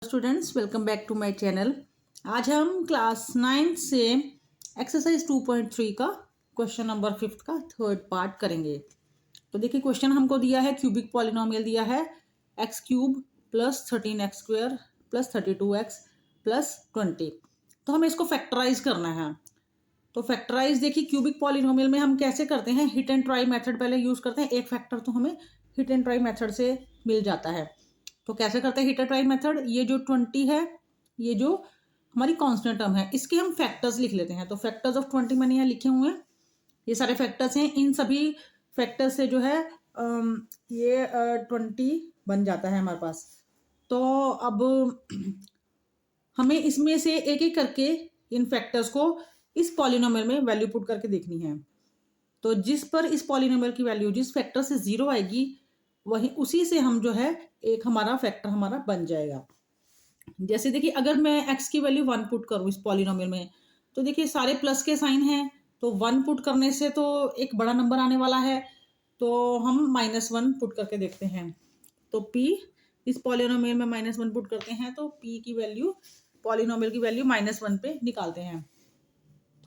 Students, welcome back to my channel. आज हम class 9 से एक्सरसाइज 2.3 का क्वेश्चन नंबर 5 का थर्ड पार्ट करेंगे। तो देखिए, क्वेश्चन हमको दिया है, क्यूबिक पॉलिनोमियल दिया है x cube plus 13x square plus 32x plus 20। तो हमें इसको फैक्टराइज करना है। तो फैक्टराइज देखिए, क्यूबिक पॉलिनोमियल में हम कैसे करते हैं, हिट एंड ट्राई मेथड पहले यूज करते हैं। एक फैक्टर तो हमें हिट एंड ट्राई मेथड से मिल जाता है। तो कैसे करते हैं हिट एंड ट्राई मेथड, ये जो 20 है, ये जो हमारी कांस्टेंट टर्म है, इसके हम फैक्टर्स लिख लेते हैं। तो फैक्टर्स ऑफ 20 मैंने यहाँ लिखे हुए हैं, ये सारे फैक्टर्स हैं। इन सभी फैक्टर्स से जो है ये 20 बन जाता है हमारे पास। तो अब हमें इसमें से एक एक करके इन फैक्टर्स को इस पॉलिनोमियल में वैल्यू पुट करके देखनी है। तो जिस पर इस पॉलिनोमियल की वैल्यू जिस फैक्टर से 0 आएगी, वही उसी से हम जो है एक हमारा फैक्टर हमारा बन जाएगा। जैसे देखिए, अगर मैं x की वैल्यू 1 पुट करूँ इस पॉलिनोमियल में, तो देखिए सारे प्लस के साइन हैं, तो 1 पुट करने से तो एक बड़ा नंबर आने वाला है। तो हम -1 पुट करके देखते हैं। तो p इस पॉलिनोमियल में -1 पुट करते हैं, तो p की वैल्यू, पॉलिनोमियल की वैल्यू -1 पे निकालते हैं।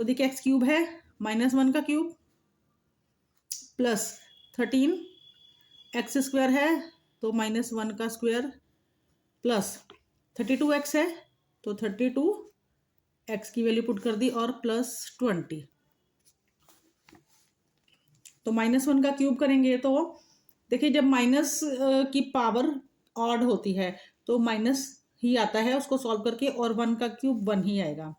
तो देखिए x क्यूब है, -1 का क्यूब प्लस 13x स्क्वायर है, तो -1 का स्क्वायर प्लस 32x है, तो 32x की वैल्यू पुट कर दी और प्लस 20। तो -1 का क्यूब करेंगे तो देखिए, जब माइनस की पावर ऑड होती है तो माइनस ही आता है उसको सॉल्व करके, और 1 का क्यूब 1 ही आएगा।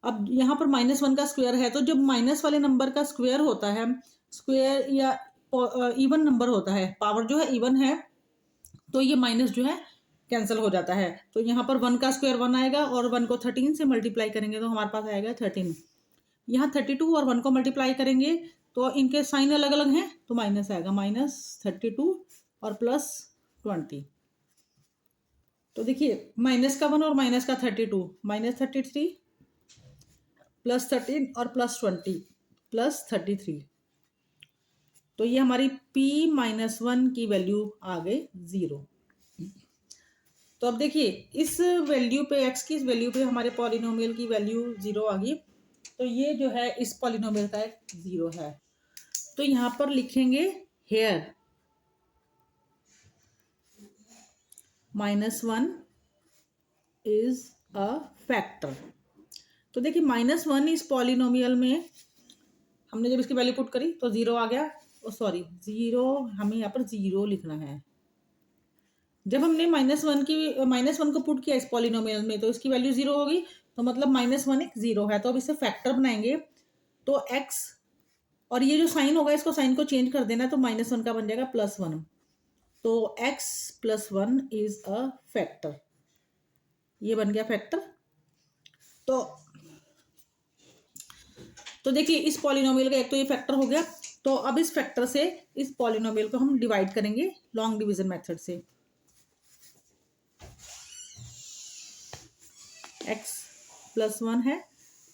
अब यहाँ पर -1 का स्क्वायर है, तो जब माइनस वाले नंबर का स्क्वायर होता है, स्क्वायर या इवन नंबर होता है, पावर जो है इवन है, तो ये माइनस जो है कैंसिल हो जाता है। तो यहाँ पर 1 का स्क्वायर 1 आएगा, और 1 को 13 से मल्टीप्लाई करेंगे तो हमारे पास आएगा 13। यहाँ 32 और 1 को मल्टीप्लाई करेंगे तो इनके साइन अलग अलग हैं, तो माइनस आएगा, -32 और प्लस 20। तो देखिए, माइनस का 1 और माइनस का 32, -33 प्लस 13 और प्लस 20 प्लस 33। तो ये हमारी p-1 की वैल्यू आ गई 0। तो अब देखिए, इस वैल्यू पे, x की इस वैल्यू पे हमारे पॉलिनोमियल की वैल्यू 0 आ गई। तो ये जो है इस पॉलिनोमियल का एक 0 है। तो यहाँ पर लिखेंगे हेयर -1 इज अ फैक्टर। तो देखिए, -1 इस पॉलिनोमियल में हमने जब इसकी वैल्यू पुट करी तो 0 आ गया। सॉरी, 0, हमें यहाँ पर 0 लिखना है। जब हमने -1 को पुट किया इस पॉलिनोमियल में, तो इसकी वैल्यू 0 होगी, तो मतलब -1 एक 0 है। तो अब इसे फैक्टर बनाएंगे, तो x, और ये जो साइन होगा इसको, साइन को चेंज कर देना, तो -1 का बन जाएगा +1। तो x + 1 इज अ फैक्टर, ये बन गया फैक्टर। तो देखिए, इस पॉलिनोमियल का एक तो ये फैक्टर हो गया। तो अब इस फैक्टर से इस पॉलिनोमियल को हम डिवाइड करेंगे लॉन्ग डिवीजन मेथड से। x + 1 है,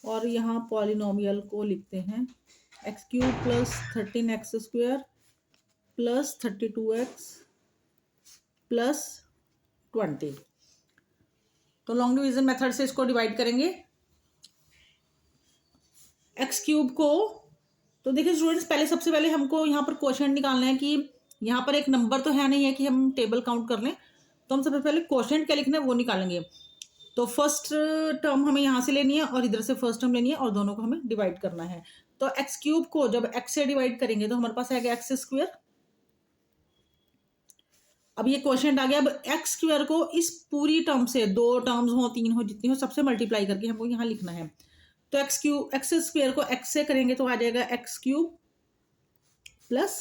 और यहाँ पॉलिनोमियल को लिखते हैं x³ + 13x square plus 32x plus 20। तो लॉन्ग डिवीजन मेथड से इसको डिवाइड करेंगे x³ को। तो देखिए स्टूडेंट्स, पहले सबसे पहले हमको यहाँ पर क्वोशिएंट निकालना है कि यहाँ पर एक नंबर तो है नहीं है कि हम टेबल काउंट कर लें। तो हम सबसे पहले क्वोशिएंट क्या लिखना है वो निकालेंगे। तो फर्स्ट टर्म हमें यहाँ से लेनी है और इधर से फर्स्ट टर्म लेनी है, और दोनों को हमें डिवाइड करना है। तो x³ को जब x से डिवाइड करेंगे तो हमारे पास आएगा x²। अब ये क्वोशिएंट आ गया। अब x² को इस पूरी टर्म से, 2 टर्म्स हो, 3 हो, जितनी हो, सबसे मल्टीप्लाई करके हमको यहाँ लिखना है। तो x² को x से करेंगे तो आ जाएगा x³ प्लस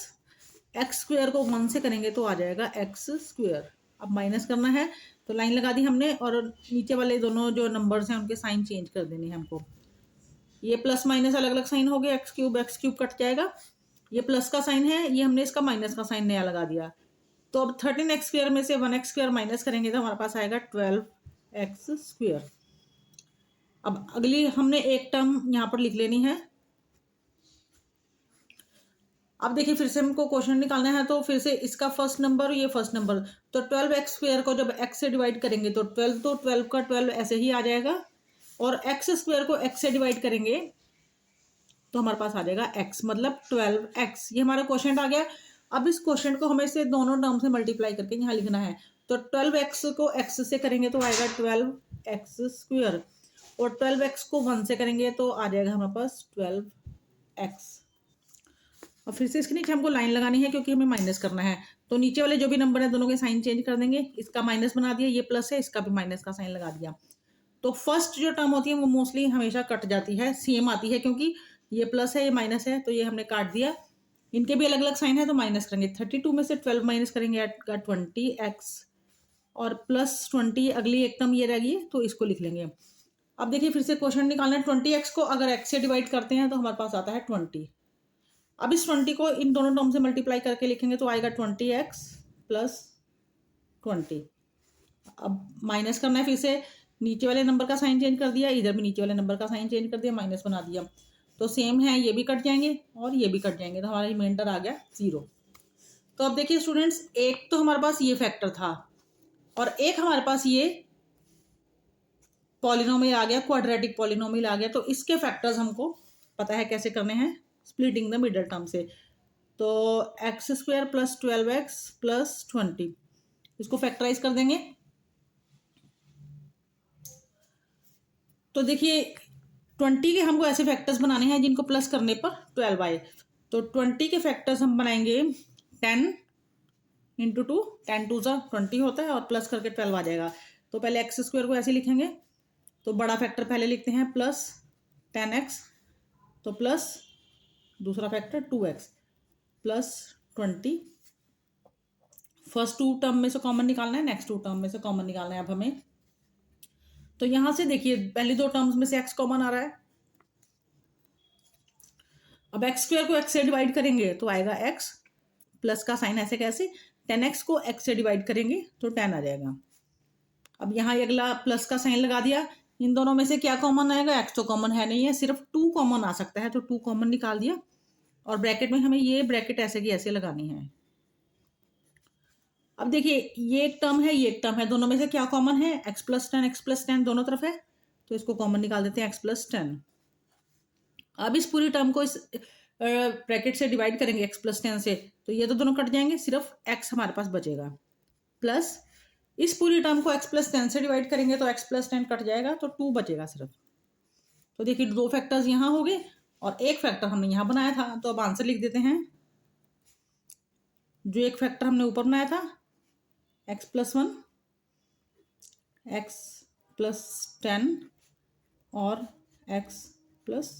x² को 1 से करेंगे तो आ जाएगा x²। अब माइनस करना है, तो लाइन लगा दी हमने, और नीचे वाले दोनों जो नंबर्स हैं उनके साइन चेंज कर देने हैं हमको। ये प्लस माइनस अलग अलग साइन हो गए, x³ कट जाएगा। ये प्लस का साइन है, ये हमने इसका माइनस का साइन नया लगा दिया। तो अब 13x² में से 1x² माइनस करेंगे तो हमारे पास आएगा 12x²। अब अगली हमने एक टर्म यहाँ पर लिख लेनी है, अब देखिए फिर से हमको क्वेश्चन निकालना है, तो फिर से इसका फर्स्ट नंबर ये फर्स्ट नंबर, तो 12x² को जब x से डिवाइड करेंगे तो 12 का 12 ऐसे ही आ जाएगा, और x² को x से डिवाइड करेंगे तो हमारे पास आ जाएगा x, मतलब 12x। ये हमारा क्वेश्चन आ गया। अब इस क्वेश्चन को हमें से दोनों टर्म से मल्टीप्लाई करके यहाँ लिखना है। तो 12x को x से करेंगे तो आएगा 12x², और 12x को 1 से करेंगे तो आ जाएगा हमारे पास 12x। और फिर से इसके नीचे हमको लाइन लगानी है क्योंकि हमें माइनस करना है, तो नीचे वाले जो भी नंबर है दोनों के साइन चेंज कर देंगे। इसका माइनस बना दिया, ये प्लस है, इसका भी माइनस का साइन लगा दिया। तो फर्स्ट जो टर्म होती है वो मोस्टली हमेशा कट जाती है, सेम आती है, क्योंकि ये प्लस है ये माइनस है, तो ये हमने काट दिया। इनके भी अलग अलग साइन है तो माइनस करेंगे। 32 में से 12 माइनस करेंगे आएगा 20x, और प्लस 20 अगली एक टर्म ये रहेगी तो इसको लिख लेंगे। अब देखिए फिर से क्वेश्चन निकालना है। 20x को अगर x से डिवाइड करते हैं तो हमारे पास आता है 20। अब इस 20 को इन दोनों टर्म से मल्टीप्लाई करके लिखेंगे तो आएगा 20x प्लस 20। अब माइनस करना है, फिर से नीचे वाले नंबर का साइन चेंज कर दिया, इधर भी नीचे वाले नंबर का साइन चेंज कर दिया, माइनस बना दिया, तो सेम है, ये भी कट जाएंगे और ये भी कट जाएंगे, तो हमारा रिमाइंडर आ गया 0। तो अब देखिए स्टूडेंट्स, एक तो हमारे पास ये फैक्टर था और एक हमारे पास ये पॉलिनोमियल आ गया, क्वाड्रेटिक पॉलिनोमियल आ गया। तो इसके फैक्टर्स हमको पता है कैसे करने हैं, स्प्लिटिंग द मिडल टर्म से। तो x² प्लस 12x प्लस 20, इसको फैक्टराइज कर देंगे। तो देखिए 20 के हमको ऐसे फैक्टर्स बनाने हैं जिनको प्लस करने पर 12 आए। तो 20 के फैक्टर्स हम बनाएंगे 10 इंटू 2, 10 2 ज़ा 20 होता है, और प्लस करके 12 आ जाएगा। तो पहले x² को ऐसे लिखेंगे, तो बड़ा फैक्टर पहले लिखते हैं प्लस 10x, तो प्लस दूसरा factor 2x plus 20। First 2 term में से कॉमन निकालना है, नेक्स्ट 2 टर्म में से कॉमन निकालना है अब हमें। तो यहां से देखिए पहली 2 टर्म्स में से x कॉमन आ रहा है। अब x² को x से डिवाइड करेंगे तो आएगा x, प्लस का साइन ऐसे कैसे, 10x को x से डिवाइड करेंगे तो 10 आ जाएगा। अब यहाँ अगला प्लस का साइन लगा दिया। इन दोनों में से क्या कॉमन आएगा, x तो कॉमन है नहीं है, सिर्फ 2 कॉमन आ सकता है, तो 2 कॉमन निकाल दिया, और ब्रैकेट में हमें ये ब्रैकेट ऐसे की ऐसे लगानी है। अब देखिए ये एक टर्म है ये एक टर्म है, दोनों में से क्या कॉमन है, x प्लस 10 दोनों तरफ है, तो इसको कॉमन निकाल देते हैं x प्लस 10। अब इस पूरी टर्म को इस ब्रैकेट से डिवाइड करेंगे x प्लस 10 से, तो ये तो दोनों कट जाएंगे, सिर्फ x हमारे पास बचेगा। प्लस इस पूरी टर्म को x प्लस 10 से डिवाइड करेंगे तो x प्लस 10 कट जाएगा, तो 2 बचेगा सिर्फ। तो देखिए 2 फैक्टर्स यहाँ हो गए और एक फैक्टर हमने यहाँ बनाया था, तो अब आंसर लिख देते हैं। जो एक फैक्टर हमने ऊपर बनाया था x प्लस 1, x प्लस 10 और x प्लस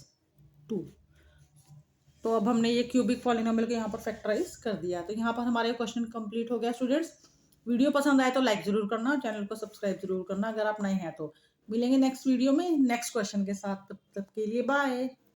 2, तो अब हमने ये क्यूबिक पॉलिनोमियल को यहाँ पर फैक्टराइज कर दिया। तो यहाँ पर हमारे क्वेश्चन कंप्लीट हो गया स्टूडेंट्स। वीडियो पसंद आए तो लाइक जरूर करना, चैनल को सब्सक्राइब जरूर करना अगर आप नए हैं तो। मिलेंगे नेक्स्ट वीडियो में नेक्स्ट क्वेश्चन के साथ, तब तक के लिए बाय।